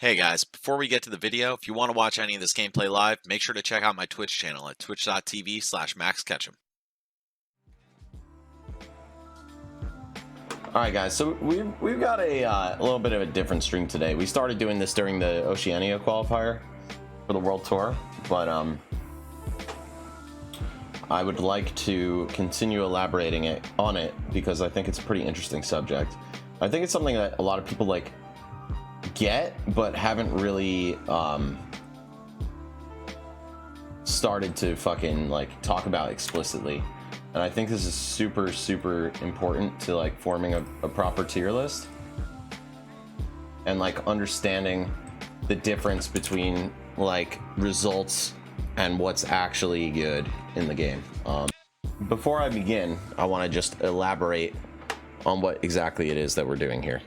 Hey guys, before we get to the video, if you want to watch any of this gameplay live, make sure to check out my Twitch channel at twitch.tv/maxketchum. All right, guys. So we've got a little bit of a different stream today. We started doing this during the Oceania qualifier for the World Tour, but I would like to continue elaborating on it because I think it's a pretty interesting subject. I think it's something that a lot of people get, but haven't really started to fucking talk about explicitly. And I think this is super important to forming a proper tier list and understanding the difference between results and what's actually good in the game. Before I begin, I want to just elaborate on what exactly it is that we're doing here.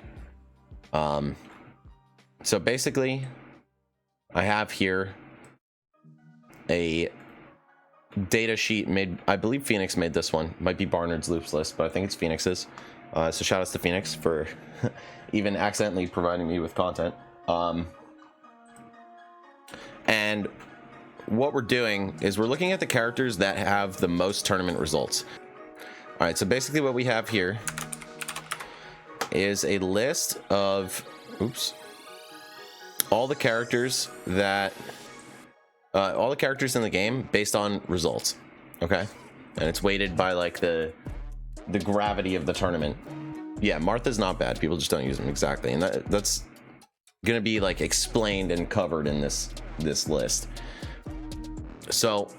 So basically, I have here a data sheet made, I believe Phoenix made this one. Might be Barnard's Loops list, but I think it's Phoenix's. So shout outs to Phoenix for even accidentally providing me with content. And what we're doing is we're looking at the characters that have the most tournament results. All right, so basically what we have here is a list of, all the characters that all the characters in the game based on results. Okay, and it's weighted by the gravity of the tournament. Yeah, Martha's not bad, people just don't use them. Exactly. And that's gonna be explained and covered in this list. So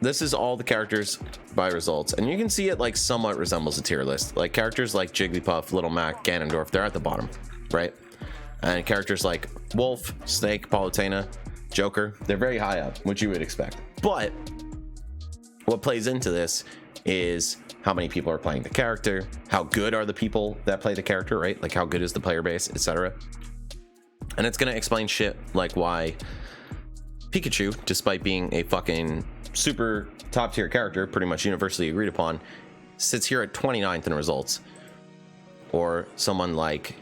this is all the characters by results, and you can see it somewhat resembles a tier list. Characters like Jigglypuff, Little Mac, Ganondorf, they're at the bottom, right? And characters like Wolf, Snake, Palutena, Joker, they're very high up, which you would expect. But what plays into this is how many people are playing the character, how good are the people that play the character, right? How good is the player base, etc. And it's gonna explain shit like why Pikachu, despite being a fucking super top tier character, pretty much universally agreed upon, sits here at 29th in results. Or someone like,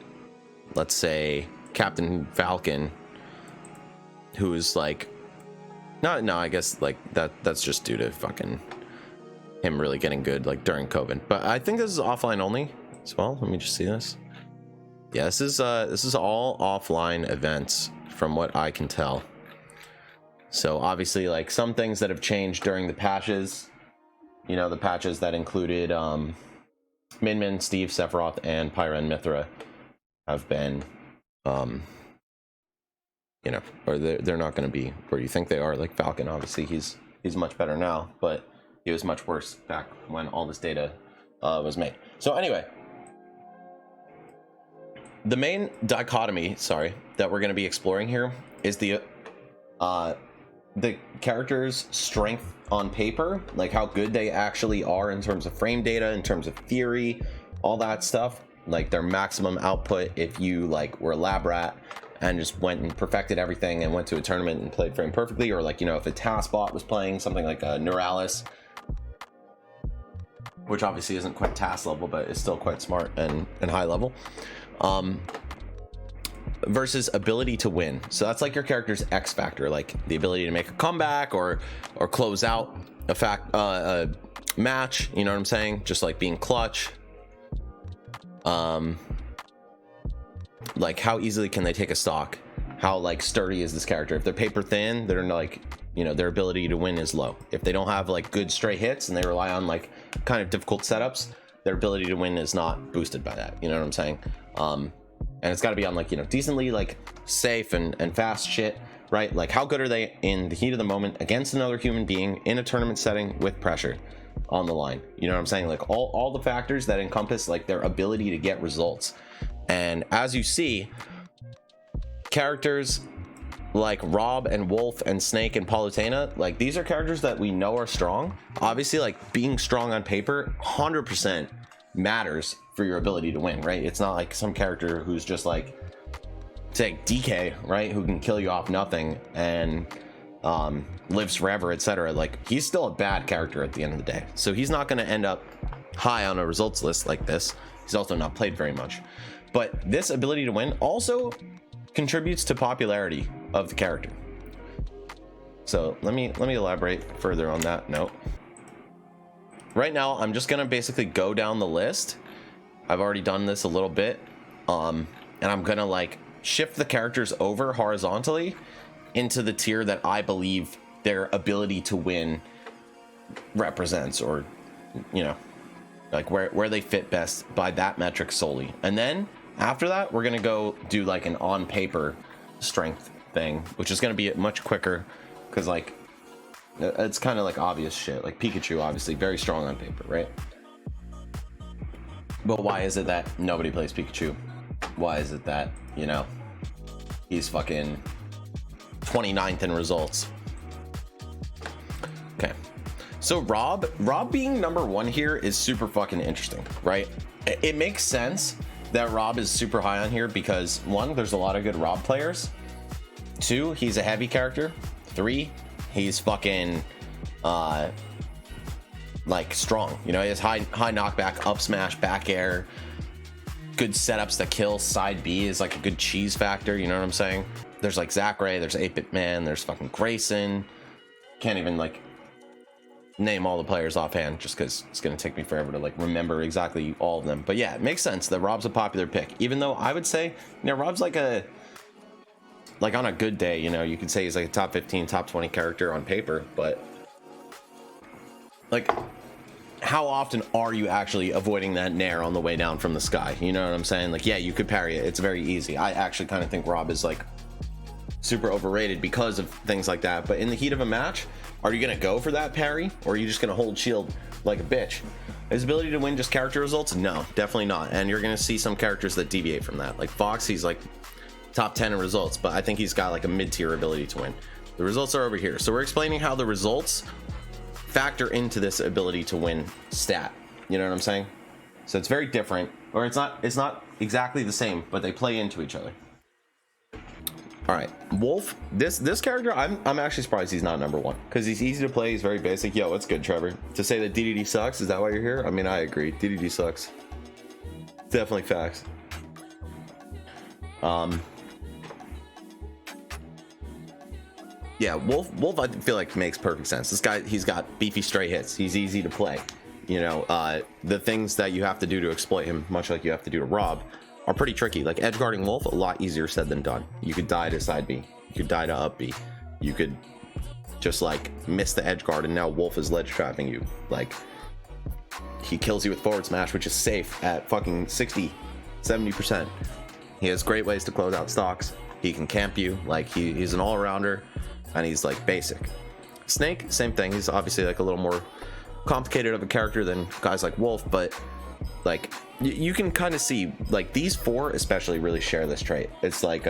let's say, Captain Falcon, who's I guess that's just due to fucking him really getting good during COVID. But I think this is offline only as well. Let me just see this. Yeah, this is all offline events from what I can tell. So obviously some things that have changed during the patches, the patches that included Min, Steve, Sephiroth, and Pyra and Mithra have been or they're not going to be where you think they are. Falcon, obviously he's much better now, but he was much worse back when all this data was made. So anyway, the main dichotomy, that we're going to be exploring here is the characters' strength on paper, how good they actually are in terms of frame data, in terms of theory, all that stuff. Their maximum output if you were a lab rat and just went and perfected everything and went to a tournament and played frame perfectly, or if a task bot was playing something like a Neuralis, which obviously isn't quite task level but is still quite smart and high level, versus ability to win. So that's your character's X factor, the ability to make a comeback or close out a match, you know what I'm saying, just being clutch. How easily can they take a stock? How sturdy is this character? If they're paper thin, they're their ability to win is low. If they don't have good straight hits and they rely on kind of difficult setups, their ability to win is not boosted by that, you know what I'm saying? And it's got to be on decently safe and fast shit, right? How good are they in the heat of the moment against another human being in a tournament setting with pressure on the line? You know what I'm saying? All the factors that encompass their ability to get results. And as you see, characters like Rob and Wolf and Snake and Palutena, these are characters that we know are strong. Obviously, being strong on paper 100% matters for your ability to win, right? It's not some character who's just say DK, right, who can kill you off nothing and lives forever, etc. He's still a bad character at the end of the day, so he's not going to end up high on a results list like this. He's also not played very much. But this ability to win also contributes to popularity of the character. So let me elaborate further on that note. Right now, I'm just gonna basically go down the list. I've already done this a little bit, and I'm gonna like shift the characters over horizontally into the tier that I believe their ability to win represents, or you know, like where they fit best by that metric solely. And then after that, we're gonna go do like an on paper strength thing, which is gonna be much quicker, because like it's kind of like obvious shit. Like Pikachu, obviously very strong on paper, right? But why is it that nobody plays Pikachu? Why is it that, you know, he's fucking 29th in results? Okay, so Rob being number 1 here is super fucking interesting, right? It makes sense that Rob is super high on here because 1, there's a lot of good Rob players. 2, he's a heavy character. 3, he's fucking like strong, you know, he has high knockback, up smash, back air, good setups that kill. Side B is like a good cheese factor, you know what I'm saying? There's like Zachary, there's 8-Bit Man, there's fucking Grayson. Can't even like name all the players offhand just because it's gonna take me forever to like remember exactly all of them. But yeah, it makes sense that Rob's a popular pick, even though I would say, you know, Rob's like on a good day, you know, you could say he's like a top 15, top 20 character on paper, but like, how often are you actually avoiding that nair on the way down from the sky? You know what I'm saying? Like, yeah, you could parry it. It's very easy. I actually kind of think Rob is like super overrated because of things like that. But in the heat of a match, are you going to go for that parry, or are you just going to hold shield like a bitch? His ability to win just character results? No, definitely not. And you're going to see some characters that deviate from that. Like Fox, he's like top 10 in results, but I think he's got like a mid-tier ability to win. The results are over here. So we're explaining how the results factor into this ability to win stat. You know what I'm saying? So it's very different, or it's not exactly the same, but they play into each other. All right, Wolf, this character, I'm actually surprised he's not number 1, because he's easy to play, he's very basic. Yo, what's good, Trevor? To say that DDD sucks, is that why you're here? I mean, I agree, DDD sucks. Definitely facts. Yeah, Wolf I feel like makes perfect sense. This guy, he's got beefy straight hits. He's easy to play. You know, the things that you have to do to exploit him, much like you have to do to Rob, are pretty tricky. Like edge guarding Wolf, a lot easier said than done. You could die to side B. You could die to up B. You could just like miss the edge guard, and now Wolf is ledge trapping you. Like, he kills you with forward smash, which is safe at fucking 60-70%. He has great ways to close out stocks. He can camp you. Like, he's an all-rounder, and he's like basic. Snake, same thing. He's obviously like a little more complicated of a character than guys like Wolf, but like you can kind of see like these 4 especially really share this trait. It's like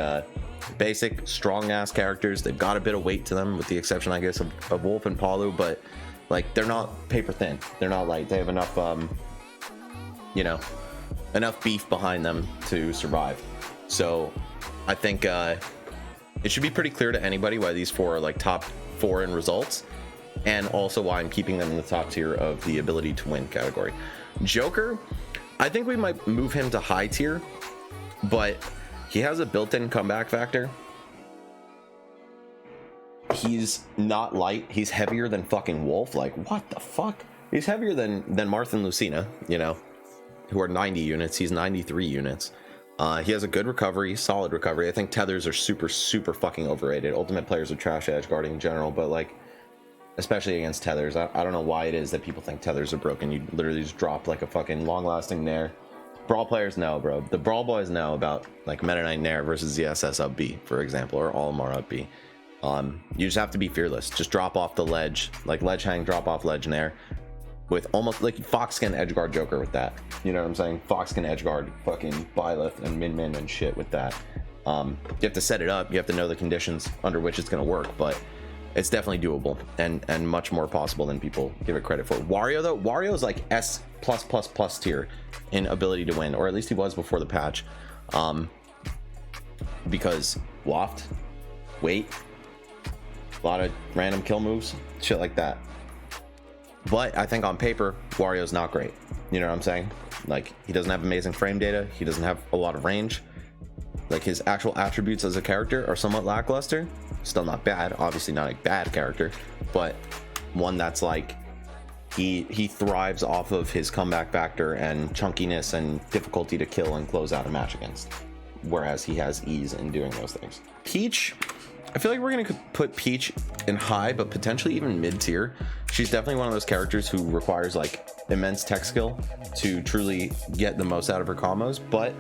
basic strong ass characters. They've got a bit of weight to them, with the exception I guess of Wolf and Palu, but like they're not paper thin, they're not light. They have enough you know, enough beef behind them to survive. So I think it should be pretty clear to anybody why these 4 are like top 4 in results, and also why I'm keeping them in the top tier of the ability to win category. Joker, I think we might move him to high tier, but he has a built-in comeback factor. He's not light. He's heavier than fucking Wolf. Like, what the fuck? He's heavier than Marth and Lucina, you know, who are 90 units. He's 93 units. He has a good recovery, solid recovery. I think tethers are super fucking overrated. Ultimate players are trash edge guarding in general, but like, especially against tethers, I don't know why it is that people think tethers are broken. You literally just drop like a fucking long-lasting nair. Brawl players know, bro. The Brawl boys know about like Meta Knight nair versus ZSS up B, for example, or Olimar up B. You just have to be fearless. Just drop off the ledge, like ledge hang, drop off ledge nair, with almost like Fox can edge guard Joker with that. You know what I'm saying? Fox can edge guard fucking Byleth and Min and shit with that. You have to set it up. You have to know the conditions under which it's going to work, but it's definitely doable and much more possible than people give it credit for. Wario though, Wario is like S+++ tier in ability to win, or at least he was before the patch, because waft, weight, a lot of random kill moves, shit like that. But I think on paper, Wario's not great. You know what I'm saying? Like, he doesn't have amazing frame data. He doesn't have a lot of range. Like his actual attributes as a character are somewhat lackluster. Still not bad, obviously not a bad character, but one that's like he thrives off of his comeback factor and chunkiness and difficulty to kill and close out a match against, whereas he has ease in doing those things. Peach, I feel like we're gonna put Peach in high, but potentially even mid-tier. She's definitely one of those characters who requires like immense tech skill to truly get the most out of her combos, but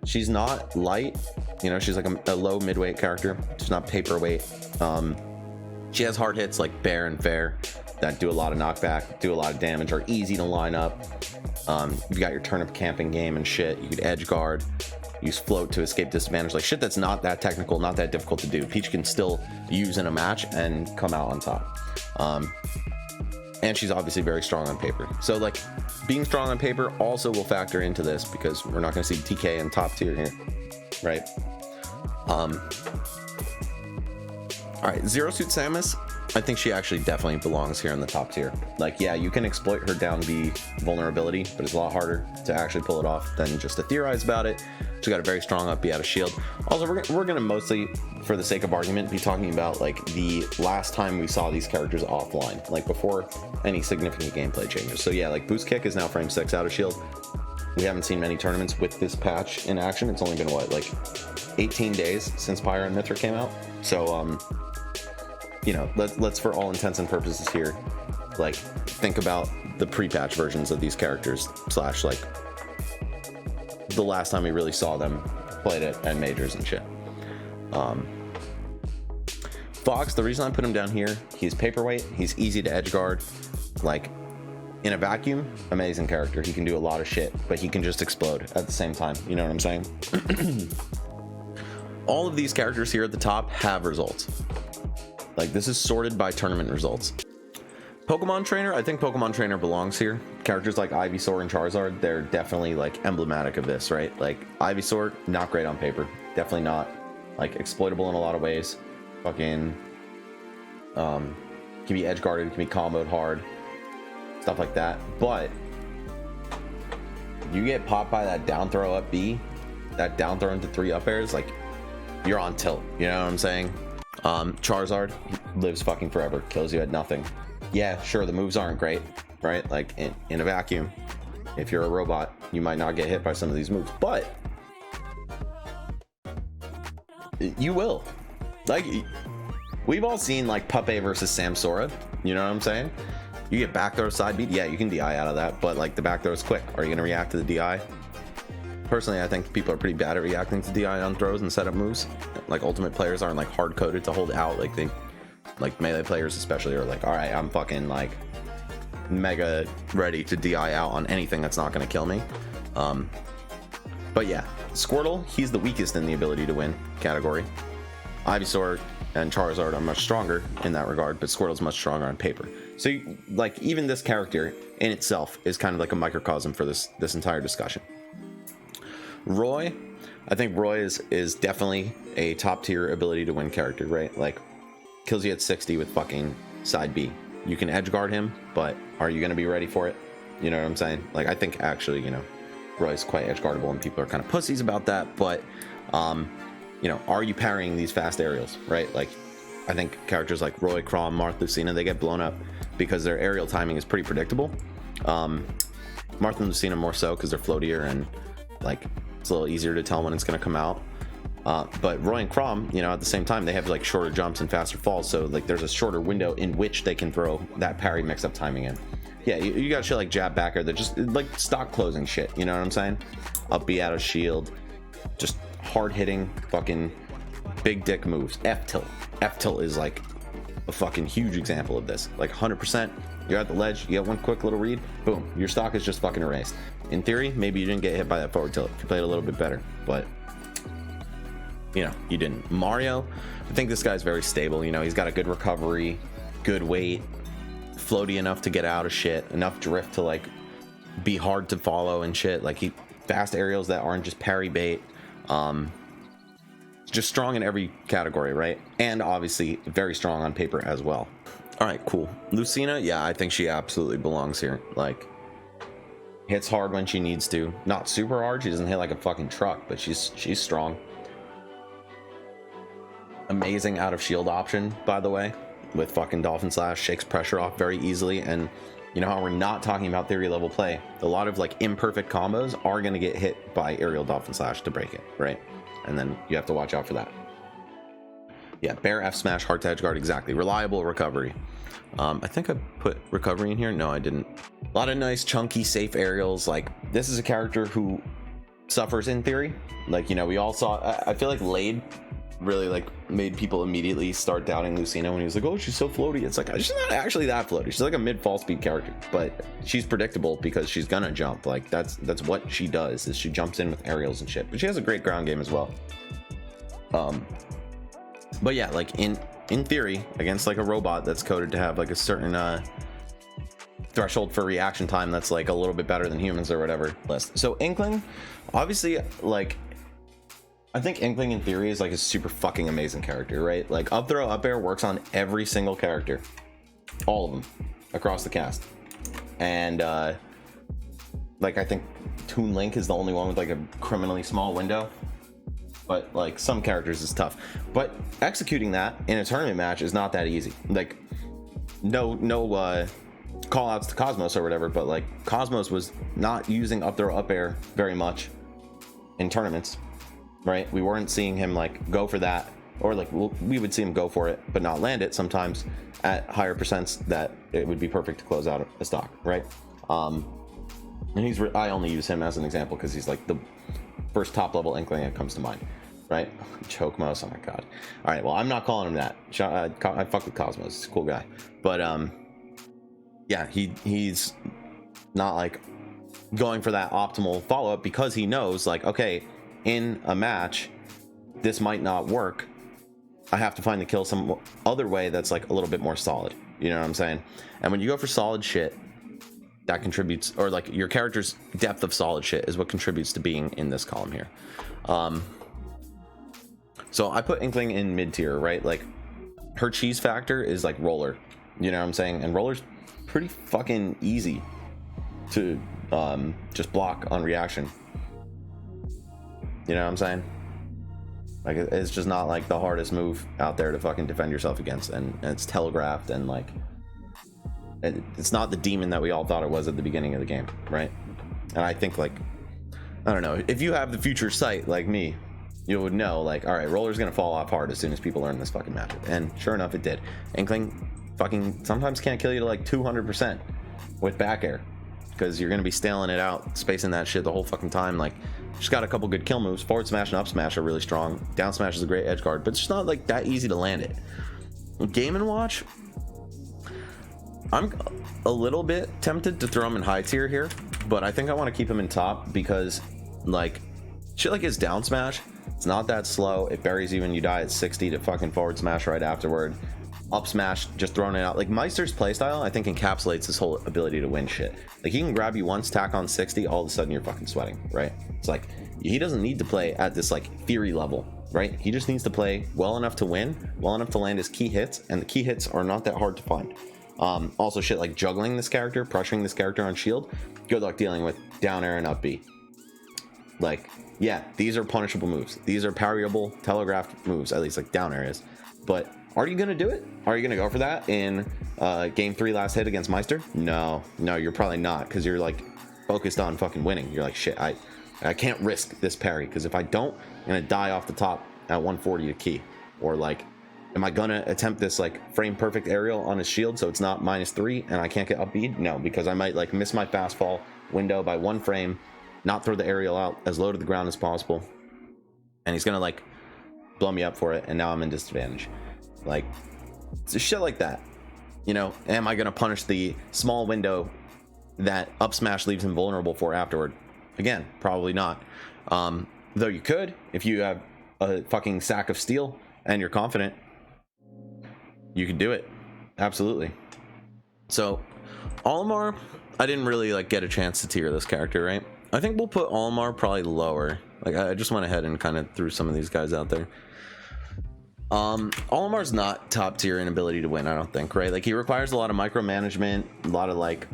she's not light. You know, she's like a low midweight character. She's not paperweight. She has hard hits like Bear and Fair that do a lot of knockback, do a lot of damage, are easy to line up. You've got your turnip camping game and shit. You could edge guard, use float to escape disadvantage, like shit that's not that technical, not that difficult to do. Peach can still use in a match and come out on top. And she's obviously very strong on paper. So like being strong on paper also will factor into this, because we're not going to see TK in top tier here, right? All right, Zero Suit Samus, I think she actually definitely belongs here in the top tier. Like, yeah, you can exploit her down B vulnerability, but it's a lot harder to actually pull it off than just to theorize about it. She got a very strong up B out of shield. Also, we're gonna mostly, for the sake of argument, be talking about like the last time we saw these characters offline, like before any significant gameplay changes. So yeah, like boost kick is now frame 6 out of shield. We haven't seen many tournaments with this patch in action. It's only been what, like 18 days since Pyra and Mithra came out. So you know, let's for all intents and purposes here, like think about the pre-patch versions of these characters slash like the last time we really saw them played it at majors and shit. Fox, the reason I put him down here, he's paperweight, he's easy to edge guard. Like in a vacuum, amazing character. He can do a lot of shit, but he can just explode at the same time. You know what I'm saying? All of these characters here at the top have results. Like this is sorted by tournament results. Pokemon Trainer, I think Pokemon Trainer belongs here. Characters like Ivysaur and Charizard, they're definitely like emblematic of this, right? Like Ivysaur, not great on paper. Definitely not like exploitable in a lot of ways. Fucking can be edge guarded, can be comboed hard, stuff like that. But you get popped by that down throw up B, that down throw into 3 up airs, like you're on tilt, you know what I'm saying? Charizard lives fucking forever, kills you at nothing. Yeah, sure, the moves aren't great, right? Like in a vacuum, if you're a robot, you might not get hit by some of these moves, but you will. Like, we've all seen like Puppet versus Samsora, you know what I'm saying? You get back throw side beat, yeah, you can DI out of that, but like the back throw is quick. Are you gonna react to the DI? Personally, I think people are pretty bad at reacting to DI on throws and setup moves. Like ultimate players aren't like hard coded to hold out. Like they, like melee players especially, are like, all right, I'm fucking like mega ready to DI out on anything that's not gonna kill me. But yeah, Squirtle, he's the weakest in the ability to win category. Ivysaur and Charizard are much stronger in that regard, but Squirtle's much stronger on paper. So like even this character in itself is kind of like a microcosm for this entire discussion. Roy, I think Roy is definitely a top tier ability to win character, right? Like kills you at 60 with fucking side B. You can edge guard him, but are you going to be ready for it? You know what I'm saying? Like I think actually, you know, Roy's quite edge guardable and people are kind of pussies about that, but you know, are you parrying these fast aerials, right? Like I think characters like Roy, Chrom, Marth, Lucina, they get blown up because their aerial timing is pretty predictable. Marth and Lucina more so because they're floatier and like it's a little easier to tell when it's going to come out. But Roy and Chrom, you know, at the same time, they have like shorter jumps and faster falls. So like there's a shorter window in which they can throw that parry mix up timing in. Yeah, you got shit like jab backer that just like stock closing shit. You know what I'm saying? Up B out of shield, just hard hitting fucking big dick moves. F tilt. F tilt is like a fucking huge example of this. Like 100%. You're at the ledge, you get one quick little read, boom, your stock is just fucking erased. In theory, maybe you didn't get hit by that forward tilt if you played a little bit better, but you know, you didn't. Mario, I think this guy's very stable. You know, he's got a good recovery, good weight, floaty enough to get out of shit, enough drift to like be hard to follow and shit. Like he fast aerials that aren't just parry bait. Just strong in every category, right? And obviously very strong on paper as well. All right, cool. Lucina, yeah, I think she absolutely belongs here. Like, hits hard when she needs to. Not super hard. She doesn't hit like a fucking truck, but she's strong. amazing out of shield option, by the way, with fucking Dolphin Slash. Shakes pressure off very easily, and you know how we're not talking about theory level play. A lot of like imperfect combos are going to get hit by aerial Dolphin Slash to break it, right? And then you have to watch out for that. Yeah, Bear F smash, hard to edge guard, exactly. Reliable recovery. I think I put recovery in here. No, I didn't. A lot of nice chunky safe aerials. Like, this is a character who suffers in theory. Like, you know, we all saw, I feel like Lade really like made people immediately start doubting Lucina when he was like, oh, she's so floaty. It's like, she's not actually that floaty. She's like a mid fall speed character, but she's predictable because she's gonna jump. Like, that's what she does, is she jumps in with aerials and shit. But she has a great ground game as well. But yeah, like in theory, against like a robot that's coded to have like a certain threshold for reaction time that's like a little bit better than humans or whatever. So Inkling, obviously, like, I think Inkling in theory is like a super fucking amazing character, right? Like, up throw, up air works on every single character, all of them across the cast. And like, I think Toon Link is the only one with like a criminally small window. But like, some characters is tough, but executing that in a tournament match is not that easy. Like, no call outs to Cosmos or whatever, but like, Cosmos was not using up throw up air very much in tournaments, right? We weren't seeing him like go for that, or like we would see him go for it but not land it sometimes at higher percents that it would be perfect to close out a stock, right? And I only use him as an example because he's like the first top level Inkling that comes to mind, right? Choke Mouse, oh my god. All right, well, I'm not calling him that. I fuck with Cosmos, he's a cool guy, but yeah, he's not like going for that optimal follow-up because he knows, like, okay, in a match this might not work. I have to find the kill some other way that's like a little bit more solid, you know what I'm saying? And when you go for solid shit, that contributes, or like your character's depth of solid shit is what contributes to being in this column here. So I put Inkling in mid tier, right? Like, her cheese factor is like Roller, you know what I'm saying? And Roller's pretty fucking easy to just block on reaction, you know what I'm saying? Like, it's just not like the hardest move out there to fucking defend yourself against, and it's telegraphed, and like, it's not the demon that we all thought it was at the beginning of the game, right? And I think, like, I don't know, if you have the future sight like me, you would know, like, all right, Roller's gonna fall off hard as soon as people learn this fucking matchup. And sure enough, it did. Inkling fucking sometimes can't kill you to like 200% with back air, because you're gonna be staling it out, spacing that shit the whole fucking time. Like, she's got a couple good kill moves. Forward smash and up smash are really strong. Down smash is a great edge guard, but it's just not like that easy to land it. Game and Watch, I'm a little bit tempted to throw him in high tier here, but I think I want to keep him in top because, like, shit like his down smash, it's not that slow. It buries you when you die at 60 to fucking forward smash right afterward. Up smash, just throwing it out. Like, Meister's playstyle, I think, encapsulates his whole ability to win shit. Like, he can grab you once, tack on 60, all of a sudden you're fucking sweating, right? It's like, he doesn't need to play at this, like, theory level, right? He just needs to play well enough to win, well enough to land his key hits, and the key hits are not that hard to find. Also, shit like juggling this character, pressuring this character on shield, good luck dealing with down air and up B. Like, yeah, these are punishable moves. These are parryable, telegraphed moves, at least like down air is. But are you gonna do it? Are you gonna go for that in game 3 last hit against Meister? No, you're probably not, because you're like focused on fucking winning. You're like, shit, I can't risk this parry, because if I don't, I'm gonna die off the top at 140 to key. Or like, am I gonna attempt this like frame perfect aerial on his shield so it's not -3 and I can't get up B? No, because I might like miss my fast fall window by 1 frame, not throw the aerial out as low to the ground as possible, and he's gonna like blow me up for it, and now I'm in disadvantage. Like, it's shit like that, you know? Am I gonna punish the small window that up smash leaves him vulnerable for afterward? Again, probably not. Though you could, if you have a fucking sack of steel and you're confident, you could do it. Absolutely. So Olimar, I didn't really like get a chance to tier this character, right? I think we'll put Olimar probably lower. Like, I just went ahead and kind of threw some of these guys out there. Olimar's not top tier in ability to win, I don't think, right? Like, he requires a lot of micromanagement, a lot of like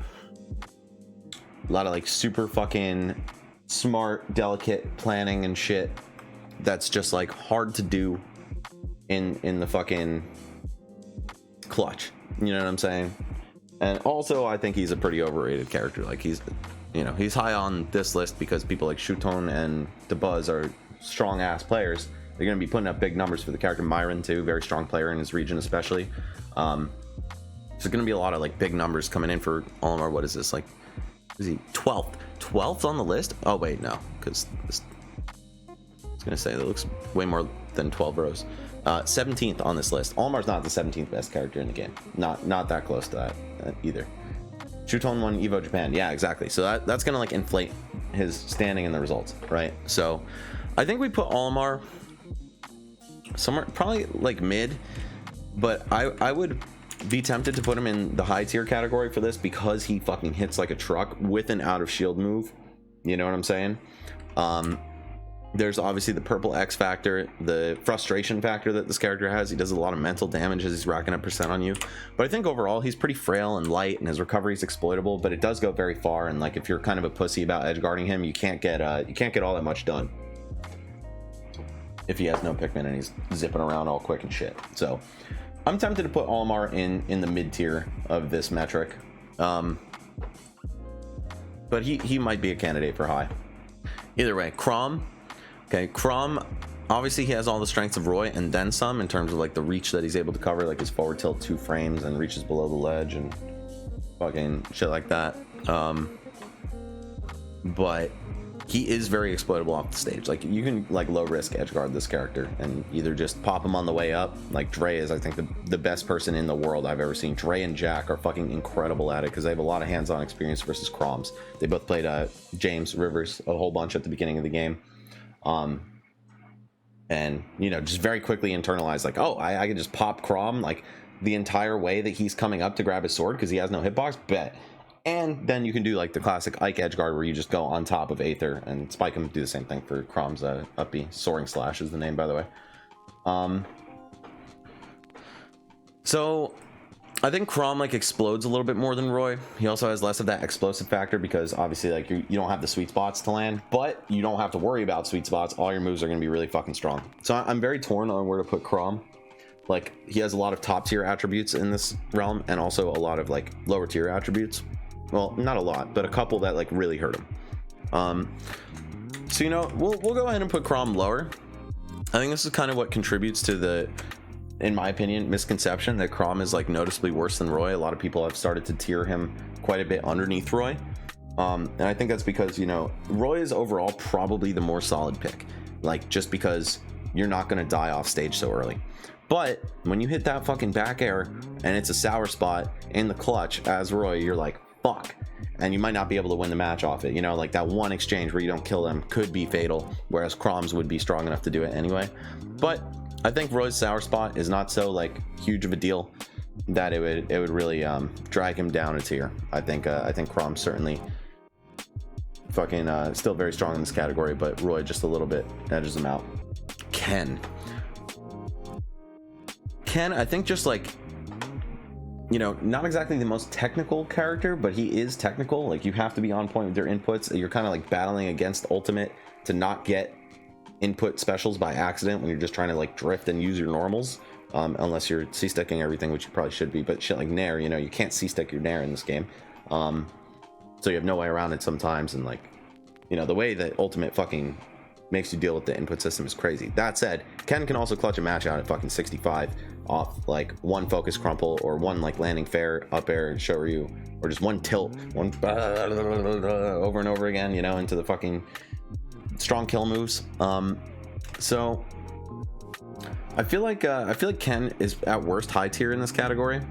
super fucking smart, delicate planning and shit that's just like hard to do in the fucking clutch. You know what I'm saying? And also, I think he's a pretty overrated character. Like, he's, you know, he's high on this list because people like Shuton and DeBuzz are strong ass players. They're going to be putting up big numbers for the character. Myron too, very strong player in his region especially. So there's going to be a lot of like big numbers coming in for Olimar. What is this, like, is he 12th on the list? Oh wait, no, because I was going to say that looks way more than 12 rows. 17th on this list. Olimar's not the 17th best character in the game. Not that close to that either. Shuton won Evo Japan. Yeah, exactly. So that's gonna like inflate his standing in the results, right? So I think we put Olimar somewhere probably like mid, but I would be tempted to put him in the high tier category for this because he fucking hits like a truck with an out of shield move. You know what I'm saying? There's obviously the purple X factor, the frustration factor that this character has. He does a lot of mental damage as he's racking up percent on you. But I think overall he's pretty frail and light, and his recovery is exploitable. But it does go very far. And like if you're kind of a pussy about edge guarding him, you can't get all that much done if he has no Pikmin and he's zipping around all quick and shit. So I'm tempted to put Olimar in the mid tier of this metric, but he might be a candidate for high. Either way, Chrom. Okay, Chrom, obviously he has all the strengths of Roy and then some in terms of like the reach that he's able to cover, like his forward tilt 2 frames and reaches below the ledge and fucking shit like that. But he is very exploitable off the stage. Like you can like low risk edge guard this character and either just pop him on the way up. Like Dre is, I think, the best person in the world I've ever seen. Dre and Jack are fucking incredible at it because they have a lot of hands-on experience versus Chroms. They both played James Rivers a whole bunch at the beginning of the game. And you know, just very quickly internalize like, oh, I can just pop Chrom like the entire way that he's coming up to grab his sword because he has no hitbox. Bet. And then you can do like the classic Ike edgeguard where you just go on top of Aether and spike him. Do the same thing for Chrom's up B. Soaring Slash is the name, by the way. So I think Chrom like explodes a little bit more than Roy. He also has less of that explosive factor because obviously like you don't have the sweet spots to land, but you don't have to worry about sweet spots. All your moves are going to be really fucking strong. So I'm very torn on where to put Chrom. Like he has a lot of top tier attributes in this realm and also a lot of like lower tier attributes. Well, not a lot, but a couple that like really hurt him. So you know, we'll go ahead and put Chrom lower. I think this is kind of what contributes to the, in my opinion, misconception that Chrom is like noticeably worse than Roy. A lot of people have started to tier him quite a bit underneath Roy. And I think that's because, you know, Roy is overall probably the more solid pick. Like just because you're not going to die off stage so early. But when you hit that fucking back air and it's a sour spot in the clutch as Roy, you're like, fuck. And you might not be able to win the match off it. You know, like that one exchange where you don't kill them could be fatal, whereas Chroms would be strong enough to do it anyway. But I think Roy's sour spot is not so like huge of a deal that it would really drag him down a tier. I think Chrom certainly fucking still very strong in this category, but Roy just a little bit edges him out. Ken, I think just like, you know, not exactly the most technical character, but he is technical. Like you have to be on point with your inputs. You're kind of like battling against Ultimate to not get input specials by accident when you're just trying to like drift and use your normals, unless you're C-sticking everything, which you probably should be. But shit like Nair, you know, you can't C-stick your Nair in this game, so you have no way around it sometimes. And like, you know, the way that Ultimate fucking makes you deal with the input system is crazy. That said, Ken can also clutch a match out at fucking 65 off like one focus crumple or one like landing fair up air Shoryu, or just one tilt, one over and over again, you know, into the fucking strong kill moves. So I feel like Ken is at worst high tier in this category,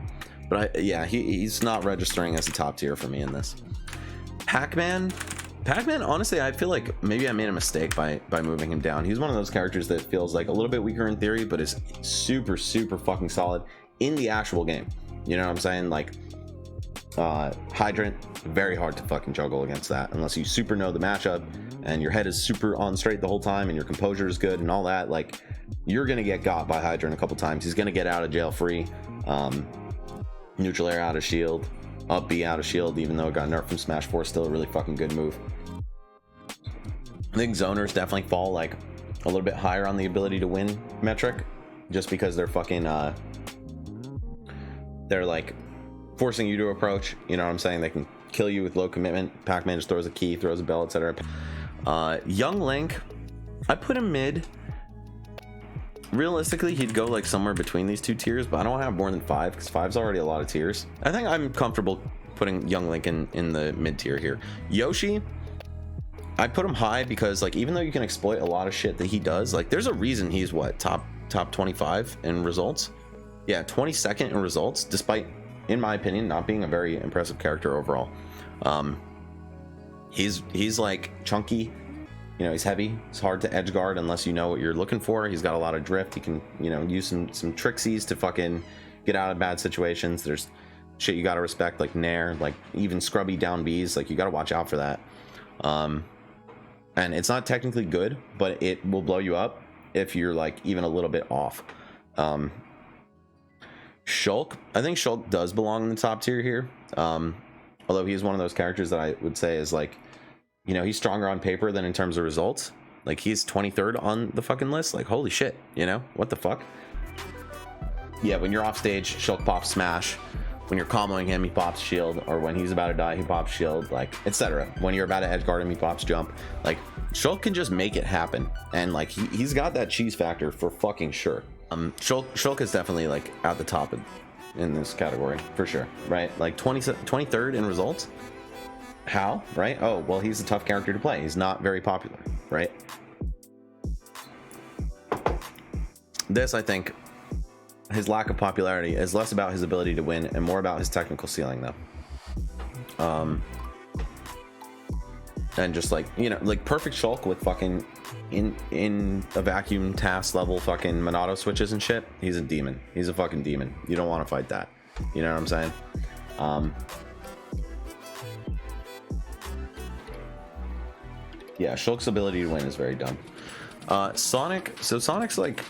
but he's not registering as a top tier for me in this. Pac-Man, honestly, I feel like maybe I made a mistake by moving him down. He's one of those characters that feels like a little bit weaker in theory, but is super fucking solid in the actual game. You know what I'm saying? Like Hydrant, very hard to fucking juggle against that unless you super know the matchup and your head is super on straight the whole time and your composure is good and all that. Like you're gonna get got by Hydrant a couple times. He's gonna get out of jail free. Neutral air out of shield, up B out of shield, even though it got nerfed from Smash 4, still a really fucking good move. I think zoners definitely fall like a little bit higher on the ability to win metric. just because they're fucking they're like forcing you to approach, you know what I'm saying? They can kill you with low commitment. Pac-Man just throws a key, throws a bell, etc. Young Link, I put him mid. Realistically, he'd go like somewhere between these two tiers, but I don't have more than 5 because 5's already a lot of tiers. I think I'm comfortable putting Young Link in the mid tier here. Yoshi, I put him high because like even though you can exploit a lot of shit that he does, like there's a reason he's what, top 25 in results. Yeah, 22nd in results, despite, in my opinion, not being a very impressive character overall. He's like chunky, you know, he's heavy. It's hard to edge guard unless you know what you're looking for. He's got a lot of drift. He can, you know, use some trixies to fucking get out of bad situations. There's shit you gotta respect, like Nair, like even scrubby down Bs. Like you gotta watch out for that. And it's not technically good, but it will blow you up if you're like even a little bit off. Shulk, I think Shulk does belong in the top tier here. Although he's one of those characters that I would say is like, you know, he's stronger on paper than in terms of results. Like he's 23rd on the fucking list. Like holy shit, you know, what the fuck? Yeah, when you're off stage, Shulk pops smash. When you're comboing him, he pops shield, or when he's about to die, he pops shield, like etc. When you're about to edge guard him, he pops jump. Like Shulk can just make it happen, and like he's got that cheese factor for fucking sure. Shulk is definitely like at the top in this category for sure, right? Like 23rd in results. How? Right? Oh, well, he's a tough character to play. He's not very popular, right? This, I think, his lack of popularity is less about his ability to win and more about his technical ceiling, though. And just like, you know, like perfect Shulk with fucking in a vacuum task level fucking Monado switches and shit. He's a demon. He's a fucking demon. You don't want to fight that. You know what I'm saying? Yeah, Shulk's ability to win is very dumb. Sonic, so Sonic's like,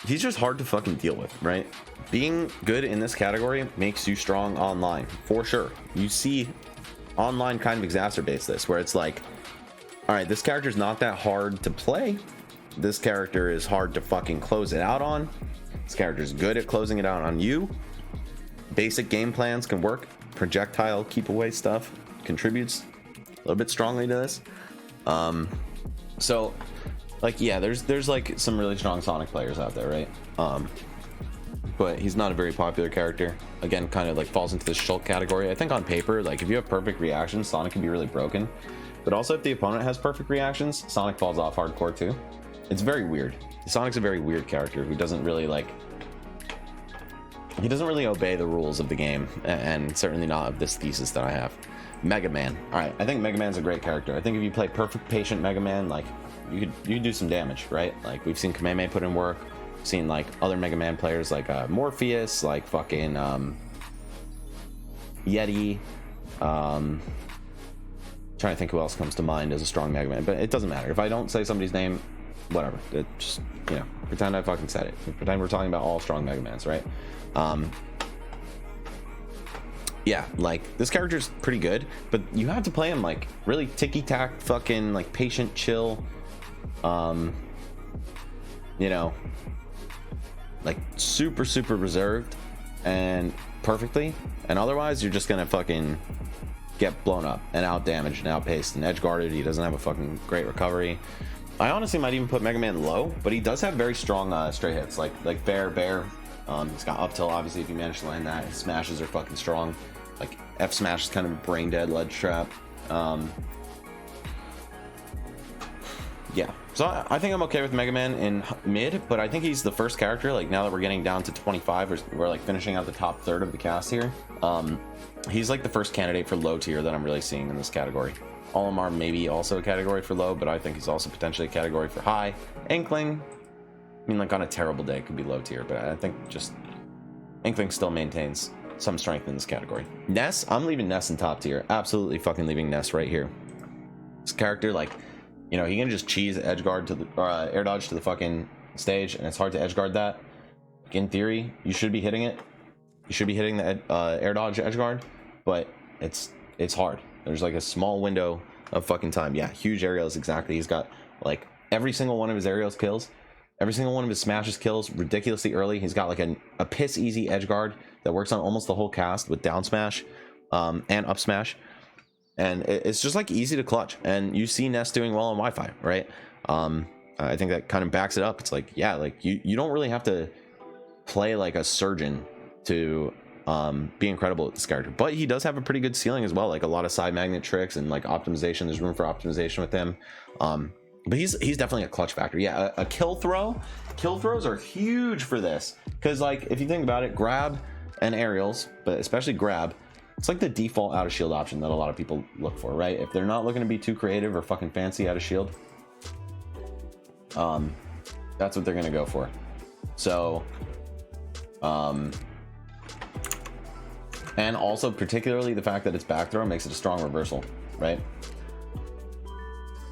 he's just hard to fucking deal with, right? Being good in this category makes you strong online, for sure. You see online kind of exacerbates this, where it's like, all right, this character's not that hard to play. This character is hard to fucking close it out on. This character's good at closing it out on you. Basic game plans can work. Projectile keep away stuff contributes a little bit strongly to this. So like, yeah, there's like some really strong Sonic players out there, right? But he's not a very popular character. Again, kind of like falls into the Shulk category. I think on paper, like if you have perfect reactions, Sonic can be really broken. But also if the opponent has perfect reactions, Sonic falls off hardcore too. It's very weird. Sonic's a very weird character who doesn't really like, he doesn't really obey the rules of the game, and certainly not of this thesis that I have. Mega Man. All right, I think Mega Man's a great character. I think if you play perfect patient Mega Man, like you could do some damage, right? Like we've seen Kameme put in work. We've seen like other Mega Man players like Morpheus, like fucking Yeti. Trying to think who else comes to mind as a strong Mega Man, but it doesn't matter. If I don't say somebody's name, whatever. It just, you know, pretend I fucking said it. Pretend we're talking about all strong Mega Mans, right? Yeah, like this character's pretty good, but you have to play him like really ticky-tack, fucking like patient, chill, you know, like super reserved and perfectly, and otherwise you're just gonna fucking get blown up and out damaged and outpaced and edge guarded. He doesn't have a fucking great recovery. I honestly might even put Mega Man low, but he does have very strong straight hits, like Bear. He's got up tilt, obviously, if you manage to land that. His smashes are fucking strong. Like F smash is kind of a brain dead ledge trap. Yeah, so I think I'm okay with Mega Man in mid, but I think he's the first character, like now that we're getting down to 25, we're like finishing out the top third of the cast here. He's like the first candidate for low tier that I'm really seeing in this category. Olimar maybe also a category for low, but I think he's also potentially a category for high. Inkling, I mean, like on a terrible day could be low tier, but I think just Inkling still maintains some strength in this category. Ness, I'm leaving Ness in top tier. Absolutely fucking leaving Ness right here. This character, like, you know, he can just cheese edge guard to the air dodge to the fucking stage, and it's hard to edge guard that. In theory, you should be hitting it. You should be hitting the air dodge edge guard, but it's hard. There's like a small window of fucking time. Yeah, huge aerials, exactly. He's got like every single one of his aerials kills, Every single one of his smashes kills ridiculously early. He's got like a piss easy edge guard that works on almost the whole cast with down smash and up smash. And it's just like easy to clutch. And you see Nest doing well on Wi-Fi, right? I think that kind of backs it up. It's like, yeah, like you don't really have to play like a surgeon to be incredible at this character, but he does have a pretty good ceiling as well, like a lot of side magnet tricks and like optimization. There's room for optimization with him, but he's definitely a clutch factor. Yeah, a kill throws are huge for this, because like if you think about it, grab and aerials, but especially grab, it's like the default out of shield option that a lot of people look for, right? If they're not looking to be too creative or fucking fancy out of shield, that's what they're gonna go for. So and also particularly the fact that it's back throw makes it a strong reversal, right?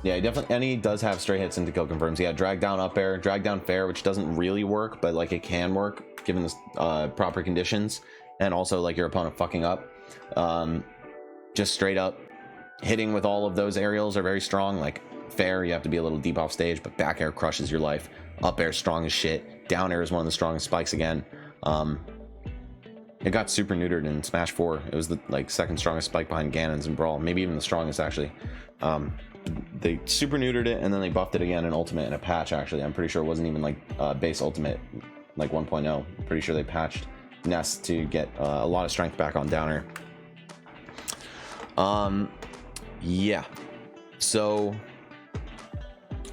Yeah, he definitely, and he does have straight hits into kill confirms. Yeah, drag down up air, drag down fair, which doesn't really work, but like it can work given the proper conditions, and also like your opponent fucking up. Just straight up hitting with all of those aerials are very strong. Like fair, you have to be a little deep off stage, but back air crushes your life. Up air strong as shit. Down air is one of the strongest spikes again. It got super neutered in Smash 4. It was the like second strongest spike behind Ganon's in Brawl, maybe even the strongest actually. They super neutered it and then they buffed it again in Ultimate in a patch. Actually, I'm pretty sure it wasn't even like base Ultimate like 1.0. Pretty sure they patched Nest to get a lot of strength back on down air. Yeah, so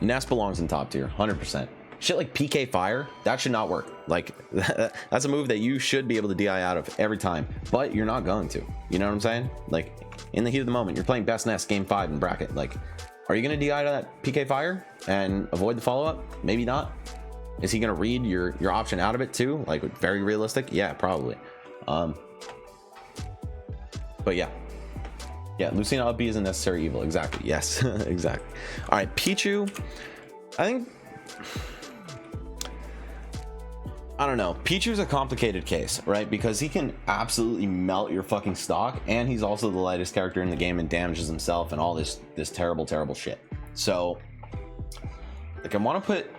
Nest belongs in top tier 100%. Shit like PK Fire, that should not work. Like that's a move that you should be able to DI out of every time, but you're not going to. You know what I'm saying? Like in the heat of the moment, you're playing best Nest game 5 in bracket. Like, are you gonna DI to that PK Fire and avoid the follow-up? Maybe not. Is he gonna read your option out of it too? Like very realistic? Yeah, probably. But yeah, Lucina up B is a necessary evil. Exactly. Yes. Exactly. All right, Pichu. I don't know. Pichu's a complicated case, right? Because he can absolutely melt your fucking stock, and he's also the lightest character in the game and damages himself and all this terrible shit. So, like, I want to put,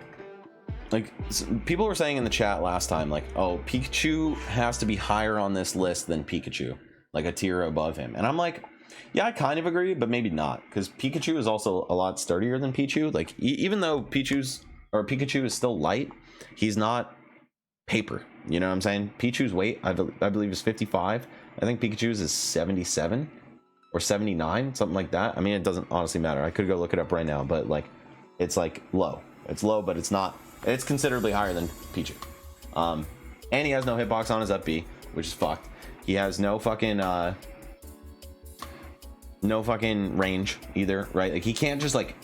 like, people were saying in the chat last time, like, oh, Pikachu has to be higher on this list than Pikachu, like a tier above him. And I'm like, yeah, I kind of agree, but maybe not, because Pikachu is also a lot sturdier than Pichu. Like, even though Pikachu is still light, he's not paper, you know what I'm saying? Pichu's weight I believe is 55. I think Pikachu's is 77 or 79, something like that. I mean, it doesn't honestly matter. I could go look it up right now, but like it's like low. It's low, but it's not, it's considerably higher than Pichu. And he has no hitbox on his up B, which is fucked. He has no fucking range either, right? Like he can't just like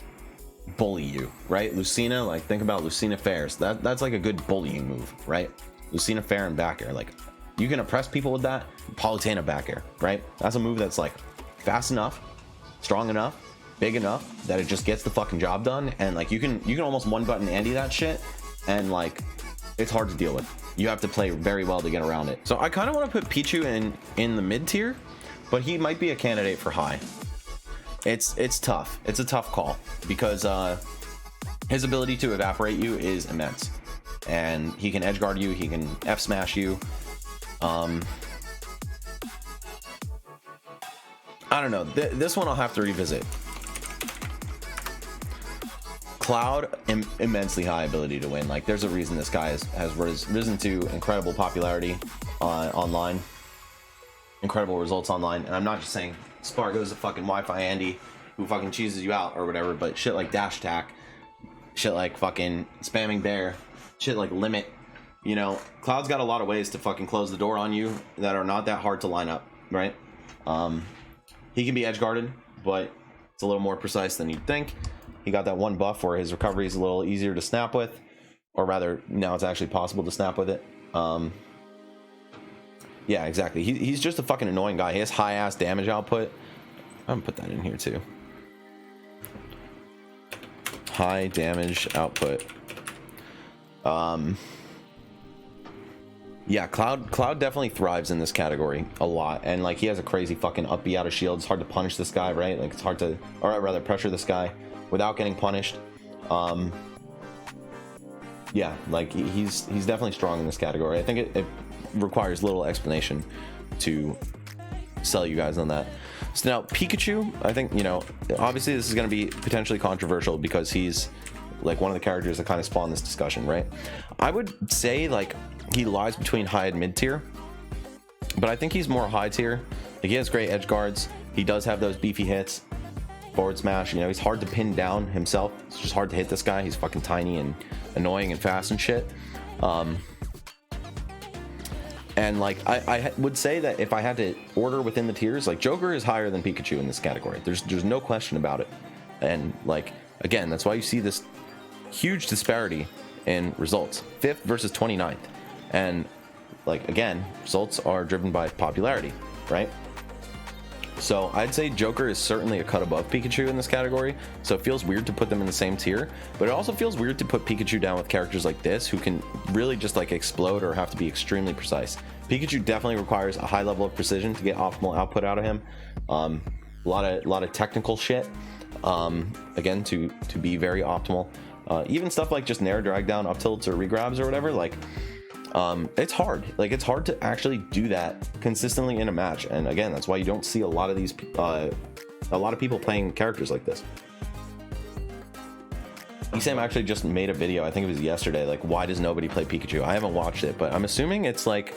bully you, right? Lucina, like think about Lucina Fairs. That's like a good bullying move, right? Lucina Fair and back air, like you can oppress people with that. Palutena back air, right? That's a move that's like fast enough, strong enough, big enough that it just gets the fucking job done. And like you can almost one button Andy that shit, and like it's hard to deal with. You have to play very well to get around it. So I kind of want to put Pichu in the mid tier, but he might be a candidate for high. It's tough. It's a tough call because his ability to evaporate you is immense, and he can edge guard you. He can F smash you. I don't know. This one I'll have to revisit. Cloud, immensely high ability to win. Like there's a reason this guy has risen to incredible popularity online, incredible results online. And I'm not just saying Spargo's a fucking Wi-Fi Andy who fucking cheeses you out or whatever, but shit like dash attack, shit like fucking spamming bear, shit like limit, you know, Cloud's got a lot of ways to fucking close the door on you that are not that hard to line up, right? He can be edge guarded, but it's a little more precise than you'd think. He got that one buff where his recovery is a little easier to snap with, or rather now it's actually possible to snap with it. Yeah, exactly. He's just a fucking annoying guy. He has high ass damage output. I'm gonna put that in here too. High damage output. Yeah, Cloud definitely thrives in this category a lot, and like he has a crazy fucking up B out of shield. It's hard to punish this guy, right? Like it's hard to, or rather pressure this guy without getting punished. yeah, like he's definitely strong in this category. I think it requires little explanation to sell you guys on that. So now Pikachu, I think, you know, obviously this is going to be potentially controversial because he's like one of the characters that kind of spawned this discussion, right? I would say like he lies between high and mid tier, but I think he's more high tier. Like he has great edge guards. He does have those beefy hits, forward smash. You know, he's hard to pin down himself. It's just hard to hit this guy. He's fucking tiny and annoying and fast and shit. And like I would say that if I had to order within the tiers, like Joker is higher than Pikachu in this category. There's no question about it. And like again, that's why you see this huge disparity in results. 5th versus 29th. And like again, results are driven by popularity, right? So I'd say Joker is certainly a cut above Pikachu in this category. So it feels weird to put them in the same tier, but it also feels weird to put Pikachu down with characters like this who can really just like explode or have to be extremely precise. Pikachu definitely requires a high level of precision to get optimal output out of him. A lot of technical shit, again, to be very optimal. Even stuff like just nair drag down up tilts or regrabs or whatever, like it's hard. Like it's hard to actually do that consistently in a match. And again, that's why you don't see a lot of these a lot of people playing characters like this. Sam actually just made a video, I think it was yesterday, like why does nobody play Pikachu? I haven't watched it, but I'm assuming it's like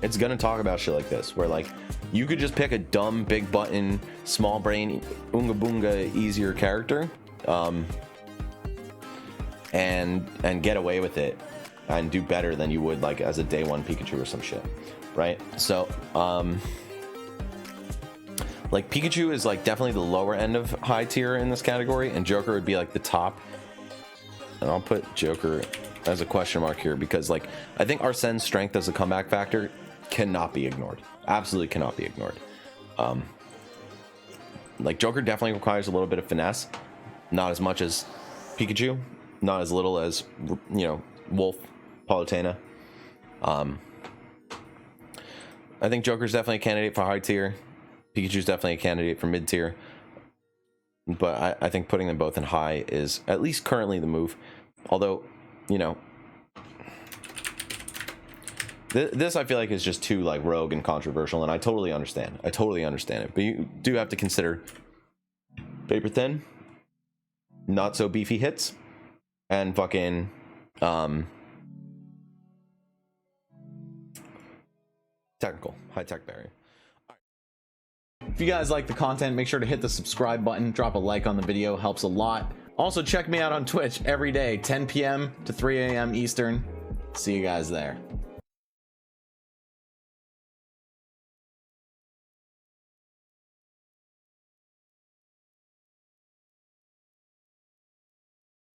it's gonna talk about shit like this, where like you could just pick a dumb big button small brain unga boonga easier character and get away with it and do better than you would like as a day one Pikachu or some shit, right? So like Pikachu is like definitely the lower end of high tier in this category, and Joker would be like the top. And I'll put Joker as a question mark here because like I think Arsene's strength as a comeback factor cannot be ignored. Absolutely cannot be ignored. Like Joker definitely requires a little bit of finesse, not as much as Pikachu, not as little as, you know, Wolf, Palutena. I think Joker's definitely a candidate for high tier. Pikachu's definitely a candidate for mid tier. But I think putting them both in high is at least currently the move. Although, you know, this I feel like is just too like rogue and controversial, and I totally understand. I totally understand it. But you do have to consider paper thin, not so beefy hits, and fucking technical, high tech barrier. If you guys like the content, make sure to hit the subscribe button, drop a like on the video, helps a lot. Also check me out on Twitch every day, 10 p.m. to 3 a.m. Eastern. See you guys there.